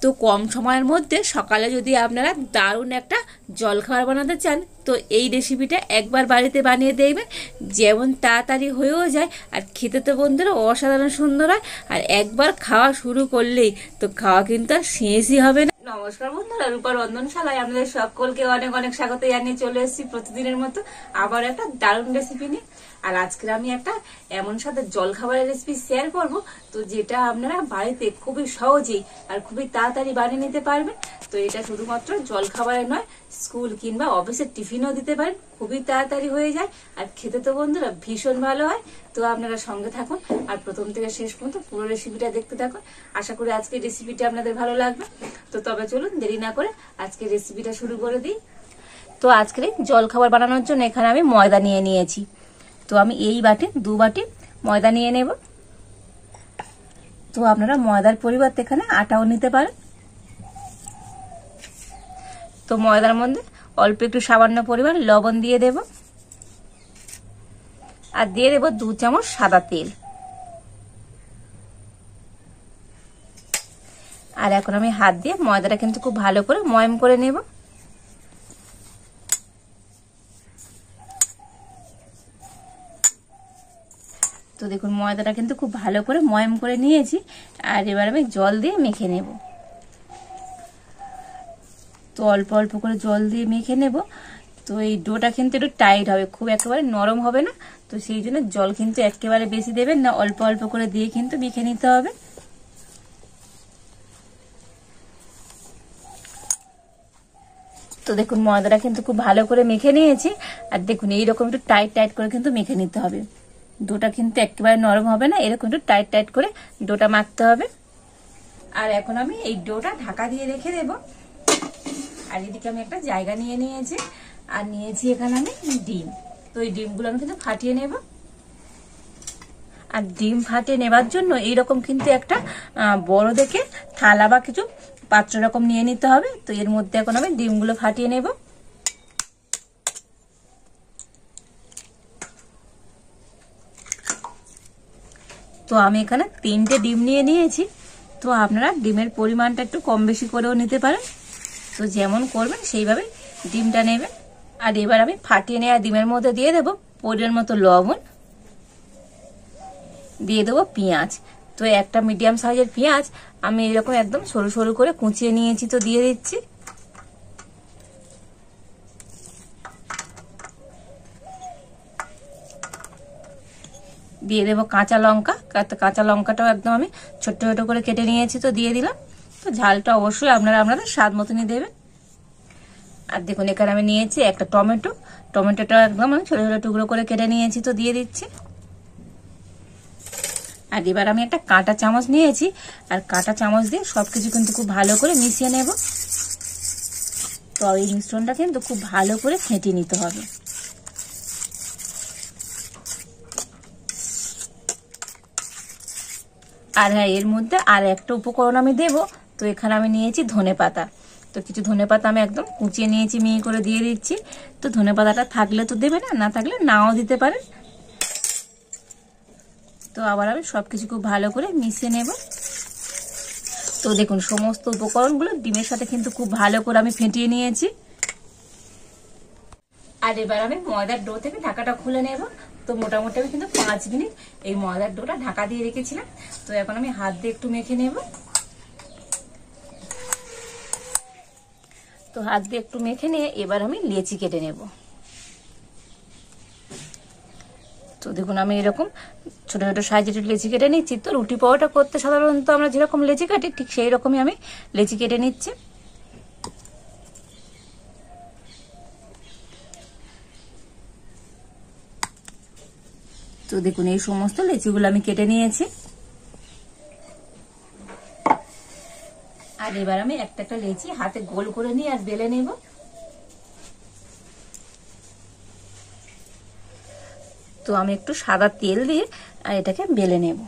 তো কম সময়ের মধ্যে সকালে যদি আপনারা দারুণ একটা জলখাবার বানাতে চান তো এই রেসিপিটা একবার বাড়িতে বানিয়ে দেখবেন, যেমন তাড়াতাড়ি হয়েও যায় আর খেতে তো বন্ধুরা অসাধারণ সুন্দর হয়। আর একবার খাওয়া শুরু করলেই তো খাওয়া কিন্তু আর শেষই হবে না। নমস্কার বন্ধুরা, রূপা রন্ধনশালায় আপনাদের সকলকে অনেক অনেক স্বাগত জানিয়ে চলে এসেছি প্রতিদিনের মতো আবার একটা দারুণ রেসিপি নিয়ে। আর আজকে আমি একটা এমন সাথে জলখাবারের রেসিপি শেয়ার করব, তো যেটা আপনারা বাড়িতে খুবই সহজেই আর খুবই তাড়াতাড়ি বানিয়ে নিতে পারবেন। তো এটা শুধুমাত্র জলখাবারে নয়, স্কুল কিংবা অফিসের টিফিনও দিতে পারেন, খুবই তাড়াতাড়ি হয়ে যায় আর খেতে তো বন্ধুরা ভীষণ ভালো হয়। তো আপনারা সঙ্গে থাকুন আর প্রথম থেকে শেষ পর্যন্ত পুরো রেসিপিটা দেখতে থাকুন। আশা করি আজকের রেসিপিটা আপনাদের ভালো লাগবে। তো তবে চলুন দেরি না করে আজকে রেসিপিটা শুরু করে দিই। তো আজকের এই জলখাবার বানানোর জন্য এখানে আমি ময়দা নিয়ে নিয়েছি। তো আমি এই বাটি 2 বাটি ময়দা নিয়ে নেব। তো আপনারা ময়দার পরিবর্তে এখানে আটাও নিতে পারেন। তো ময়দার মধ্যে অল্প একটু সামান্য পরিমাণ লবণ দিয়ে দেব আর দিয়ে দেব 2 চামচ সাদা তেল। আর এখন আমি হাত দিয়ে ময়দাটা কিন্তু খুব ভালো করে ময়ম করে নেব। তো দেখুন ময়দাটা কিন্তু খুব ভালো করে ময়ম করে নিয়েছি। আর এবার আমি জল দিয়ে মেখে নেব। তো অল্প অল্প করে জল দিয়ে মেখে নেব। তো এই ডোটা কিন্তু একটু টাইট হবে, খুব একেবারে নরম হবে না। তো সেই জন্য জল কিন্তু একেবারে বেশি দেবেন না, অল্প অল্প করে দিয়ে কিন্তু মেখে নিতে হবে। তো দেখুন ময়দাটা কিন্তু খুব ভালো করে মেখে নিয়েছি। আর দেখুন এইরকম একটু টাইট টাইট করে কিন্তু মেখে নিতে হবে। ডোটা কিন্তু একেবারে নরম হবে না, এরকম একটু টাইট টাইট করে ডোটা মাখতে হবে। আর এখন আমি এই ডোটা ঢাকা দিয়ে রেখে দেব। আর এদিকে আমি একটা জায়গা নিয়ে নিয়েছি আর নিয়েছি এখানে আমি ডিম। তো এই ডিমগুলো আমি কিন্তু ফাটিয়ে নেব। আর ডিম ফাটিয়ে নেবার জন্য এইরকম কিন্তু একটা বড় দেখে থালা বা কিছু পাত্র রকম নিয়ে নিতে হবে। তো এর মধ্যে এখন আমি ডিমগুলো ফাটিয়ে নেব। তো আমি এখানে 3টে ডিম নিয়ে নিয়েছি। তো আপনারা ডিমের পরিমাণটা একটু কম বেশি করেও নিতে পারেন। তো যেমন করবেন সেইভাবে ডিমটা নেবেন। আর এবার আমি ফাটিয়ে নেওয়া ডিমের মধ্যে দিয়ে দেবো পরিমাণ মতো লবণ, দিয়ে দেবো পেঁয়াজ। তো একটা মিডিয়াম সাইজের পেঁয়াজ আমি এরকম একদম সরু সরু করে কুচিয়ে নিয়েছি, তো দিয়ে দিচ্ছি। দিয়ে দেবো কাঁচা লঙ্কা। কাঁচা লঙ্কাটাও একদম আমি ছোট ছোট করে কেটে নিয়েছি, তো দিয়ে দিলাম। তো ঝালটা অবশ্যই আপনারা আপনাদের স্বাদ মতনই দেবেন। আর দেখুন এখানে আমি নিয়েছি একটা টমেটো। টমেটোটা একদম আমি ছোট ছোট টুকরো করে কেটে নিয়েছি, তো দিয়ে দিচ্ছি। আর এবার আমি একটা কাঁটা চামচ নিয়েছি আর কাঁটা চামচ দিয়ে সবকিছু কিন্তু খুব ভালো করে মিশিয়ে নেব। তো এই মিশ্রণটা কিন্তু খুব ভালো করে ফেটিয়ে নিতে হবে। আর হ্যাঁ, এর মধ্যে আর একটা উপকরণ আমি দেব। তো এখানে আমি নিয়েছি ধনেপাতা। তো কিছু ধনেপাতা আমি একদম কুচিয়ে নিয়েছি, মিহি করে দিয়ে দিচ্ছি। তো ধনেপাতাটা থাকলে তো দেবে, না থাকলে নাও দিতে পারেন। তো আবার আমি সবকিছু খুব ভালো করে মিশিয়ে নেব। তো দেখুন সমস্ত উপকরণগুলো ডিমের সাথে কিন্তু খুব ভালো করে আমি ফেটিয়ে নিয়েছি। আর এবার আমি ময়দার ডো থেকে ঢাকাটা খুলে নেব। তো মোটামুটি আমি কিন্তু 5 মিনিট এই ময়দার ডোটা ঢাকা দিয়ে রেখেছিলাম। তো এখন আমি হাত দিয়ে একটু মেখে নেব। তো হাত দিয়ে একটু মেখে নিয়ে এবার আমি লেচি কেটে নেব। তো দেখুন আমি এরকম ছোট ছোট সাইজের লেচি কেটে নিচ্ছি। তো রুটি পরোটা করতে সাধারণত আমরা যেরকম লেচি কাটি ঠিক সেই রকমই আমি লেচি কেটে নিচ্ছি। তো দেখুন এই সমস্ত লেচিগুলো আমি কেটে নিয়েছি। আর এবার আমি একটা একটা লেচি হাতে গোল করে নিয়ে আর বেলে নেব। তো আমি একটু সাদা তেল দিয়ে আর এটাকে বেলে নেব।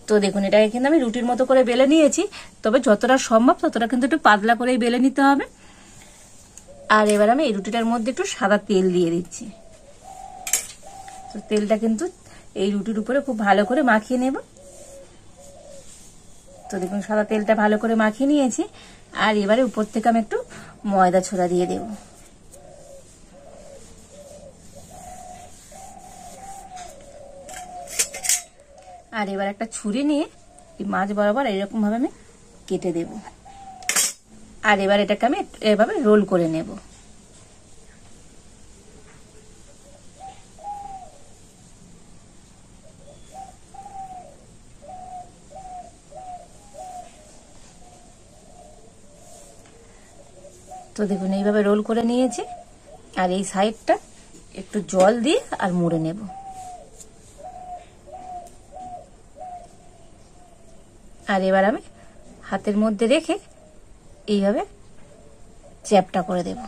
তো দেখুন এটাকে কিন্তু আমি রুটির মতো করে বেলে নিয়েছি, তবে যতটা সম্ভব ততটা কিন্তু একটু পাতলা করেই বেলে নিতে হবে। আর এবার আমি এই রুটিটার মধ্যে একটু সাদা তেল দিয়ে দিচ্ছি। তো তেলটা কিন্তু এই রুটির উপরে খুব ভালো করে মাখিয়ে নেব। তো দেখুন সাদা তেলটা ভালো করে মাখিয়ে নিয়েছি। আর এবারে উপর থেকে আমি একটু ময়দা ছোড়া দিয়ে দেব। আর এবার একটা ছুরি নিয়ে এই মাছ বরাবর এরকম ভাবে আমি কেটে দেব। আর এবার এটাকে আমি এভাবে রোল করে নেব। তো দেখুন এইভাবে রোল করে নিয়েছি। আর এই সাইডটা একটু জল দিয়ে আর মুড়ে নেব। আর এবার আমি হাতের মধ্যে রেখে এইভাবে চ্যাপটা করে দেব।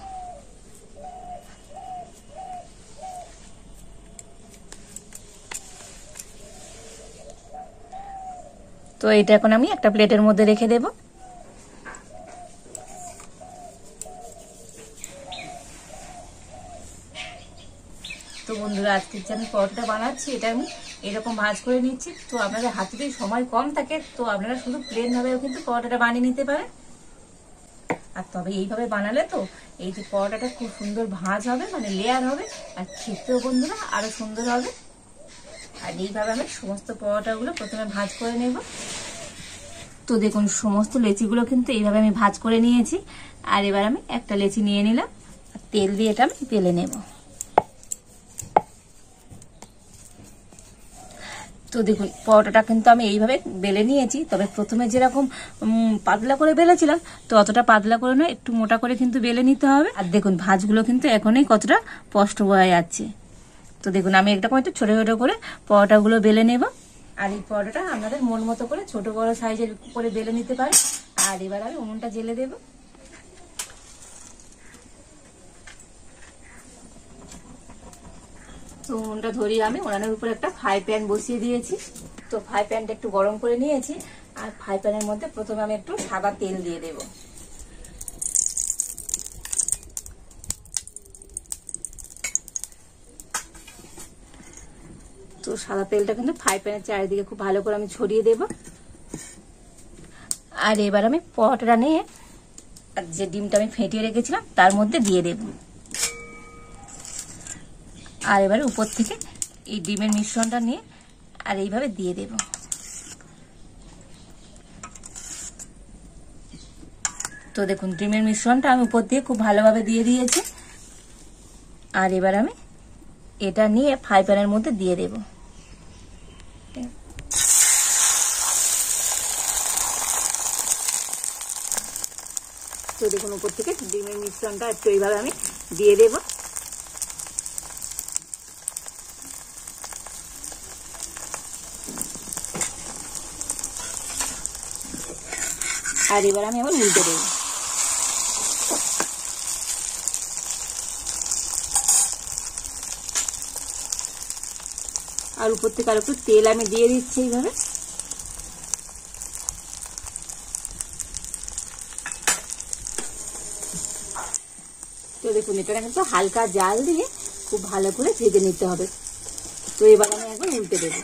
তো এটা এখন আমি একটা প্লেটের মধ্যে রেখে দেব। তো বন্ধুরা আজকে যে আমি পরোটাটা বানাচ্ছি এটা আমি এরকম ভাঁজ করে নিচ্ছি। তো আপনাদের হাতে যদি সময় কম থাকে তো আপনারা শুধু প্লেন ভাবেও কিন্তু পরোটাটা বানিয়ে নিতে পারেন। আর তবে এইভাবে বানালে তো এই যে পরোটাটা খুব সুন্দর ভাঁজ হবে, মানে লেয়ার হবে, আর খেতেও বন্ধুরা আরো সুন্দর হবে। আর এইভাবে আমি সমস্ত পরোটাগুলো প্রথমে ভাঁজ করে নেব। তো দেখুন সমস্ত লেচিগুলো কিন্তু এইভাবে আমি ভাঁজ করে নিয়েছি। আর এবার আমি একটা লেচি নিয়ে নিলাম, আর তেল দিয়ে এটা আমি বেলে নেব। তো দেখুন পরোটাটা কিন্তু আমি এইভাবে বেলে নিয়েছি। তবে প্রথমে যেরকম পাতলা করে বেলেছিলাম তো অতটা পাতলা করে নয়, একটু মোটা করে কিন্তু বেলে নিতে হবে। আর দেখুন ভাঁজগুলো কিন্তু এখনই কতটা স্পষ্ট বোঝা যাচ্ছে। তো দেখুন আমি একরকম একটু ছোট ছোট করে পরোটাগুলো বেলে নেব। আর এই পরোটাটা আপনাদের মন মতো করে ছোট বড় সাইজের করে বেলে নিতে পারেন। আর এবার আমি উনুনটা জ্বেলে দেব। তো উনুনটা ধরিয়ে আমি উনানের উপরে একটা ফ্রাই প্যান বসিয়ে দিয়েছি। তো ফ্রাই প্যানটা একটু গরম করে নিয়েছি। আর ফ্রাই প্যানের মধ্যে প্রথমে আমি একটু সাদা তেল দিয়ে দেব। তো সাদা তেলটা কিন্তু ফ্রাই প্যানের চারিদিকে খুব ভালো করে আমি ছড়িয়ে দেব। আর এবার আমি পরোটাটা নিয়ে যে ডিমটা আমি ফেটিয়ে রেখেছিলাম তার মধ্যে দিয়ে দেব। আর এবারে উপর থেকে এই ডিমের মিশ্রণটা নিয়ে আর এইভাবে দিয়ে দেব। তো দেখুন ডিমের মিশ্রণটা আমি উপর দিয়ে খুব ভালোভাবে দিয়ে দিয়েছি। আর এবার আমি এটা নিয়ে ফ্রাই প্যানের মধ্যে দিয়ে দেব। তো দেখুন উপর থেকে ডিমের মিশ্রণটা একটু এইভাবে আমি দিয়ে দেব। আর এবার আমি আবার উল্টে দেব। আর উপর থেকে আর একটু তেল আমি দিয়ে দিচ্ছি এইভাবে। তো দেখুন এটা কিন্তু হালকা জাল দিয়ে খুব ভালো করে ভেজে নিতে হবে। তো এবার আমি একবার উল্টে দেব।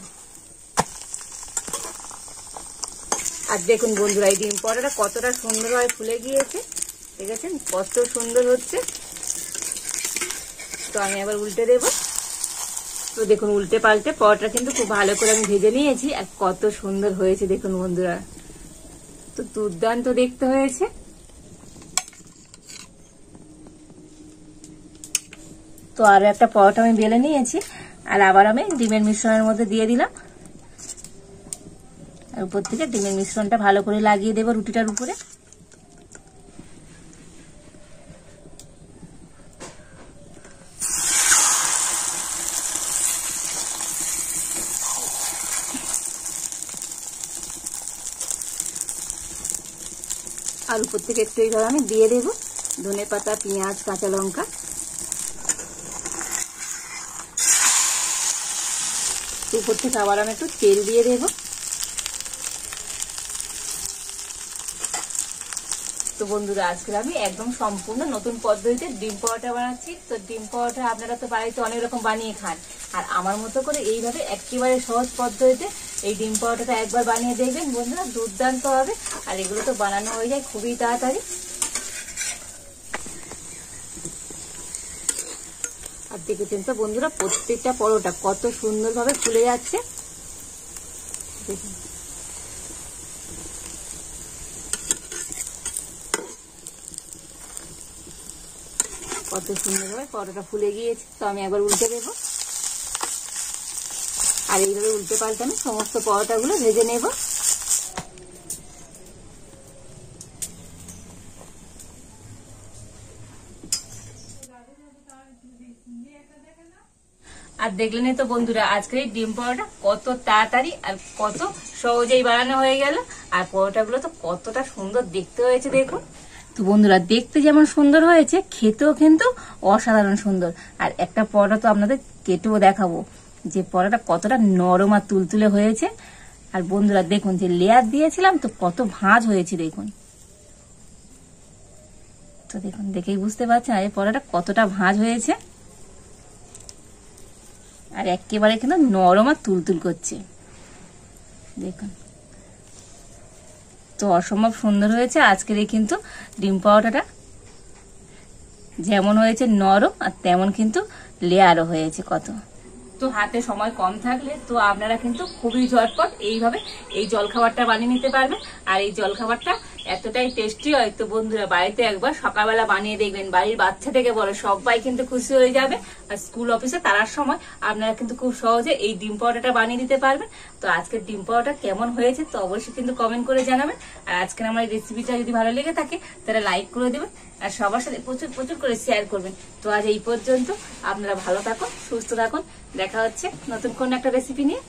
আর দেখুন বন্ধুরা এই ডিম পরোটাটা কতটা সুন্দরভাবে ফুলে গিয়েছে, দেখেছেন কত সুন্দর হচ্ছে। তো আমি আবার উল্টে দেব। তো দেখুন উল্টে পাল্টে পরোটা কিন্তু খুব ভালো করে আমি ভেজে নিয়েছি। আর কত সুন্দর হয়েছে দেখুন বন্ধুরা, তো দুর্দান্ত দেখতে হয়েছে। তো আরো একটা পরোটা আমি বেলে নিয়েছি। আর আবার আমি ডিমের মিশ্রণের মধ্যে দিয়ে দিলাম। আর উপর থেকে ডিমের মিশ্রণটা ভালো করে লাগিয়ে দেব রুটিটার উপরে। আর উপর থেকে একটু এইভাবে আমি দিয়ে দেব ধনেপাতা, পেঁয়াজ, কাঁচা লঙ্কা। উপর থেকে আবার আমি একটু তেল দিয়ে দেব। তো বন্ধুরা আজকে আমি একদম সম্পূর্ণ নতুন পদ্ধতিতে ডিম পরোটা বানাচ্ছি। তো ডিম পরোটা আপনারা তো বাড়িতে অনেক রকম বানিয়ে খান, আর আমার মতো করে এইভাবে একেবারে সহজ পদ্ধতিতে এই ডিম পরোটাটা একবার বানিয়ে দেখবেন বন্ধুরা, দুর্দান্ত হবে। আর এগুলো তো বানানো হয়ে যায় খুবই তাড়াতাড়ি। আর দেখেছেন তো বন্ধুরা প্রত্যেকটা পরোটা কত সুন্দরভাবে ফুলে যাচ্ছে, দেখুন। কত সুন্দরভাবে পরোটা ফুলে গিয়েছে। তো আমি একবার উল্টে দেবো, আর এইভাবে উল্টে পাল্টে আমি সমস্ত পরোটাগুলো ভেজে নেব। আর দেখলেন তো বন্ধুরা আজকের এই ডিম পরোটা কত তাড়াতাড়ি আর কত সহজেই বানানো হয়ে গেল। আর পরোটাগুলো তো কতটা সুন্দর দেখতে হয়েছে দেখুন। তো বন্ধুরা দেখতে যেমন সুন্দর হয়েছে, খেতেও কিন্তু অসাধারণ সুন্দর। আর একটা পরোটা তো আপনাদের কেটেও দেখাবো যে পরোটা কতটা নরম আর তুলতুলে হয়েছে। আর বন্ধুরা দেখুন যে লেয়ার দিয়েছিলাম তো কত ভাঁজ হয়েছে দেখুন। তো দেখুন দেখেই বুঝতে পারছেন এই পরোটা কতটা ভাঁজ হয়েছে, আর একেবারে কিন্তু নরম আর তুলতুল করছে দেখুন। তো অসম্ভব সুন্দর হয়েছে আজকের এই কিন্তু ডিম পরোটাটা, যেমন হয়েছে নরম আর তেমন কিন্তু লেয়ারও হয়েছে কত। তো হাতে সময় কম থাকলে তো আপনারা কিন্তু খুবই ঝটপট এইভাবে এই জলখাবারটা বানিয়ে নিতে পারবেন। আর এই জলখাবারটা এতটাই টেস্টি হয়, তো বন্ধুরা বাড়িতে একবার সকালবেলা বানিয়ে দেখবেন, বাড়ির বাচ্চা থেকে বড় সবাই কিন্তু খুশি হয়ে যাবে। আর স্কুল অফিসে তারার সময় আপনারা কিন্তু খুব সহজে এই ডিম পরোটাটা বানিয়ে দিতে পারবেন। তো আজকের ডিম পরোটা কেমন হয়েছে তো অবশ্যই কিন্তু কমেন্ট করে জানাবেন। আর আজকের আমার এই রেসিপিটা যদি ভালো লেগে থাকে তাহলে লাইক করে দেবেন, আর সবার সাথে প্রচুর প্রচুর করে শেয়ার করবেন। তো আজ এই পর্যন্ত, আপনারা ভালো থাকুন, সুস্থ থাকুন, দেখা হচ্ছে নতুন কোন একটা রেসিপি নিয়ে।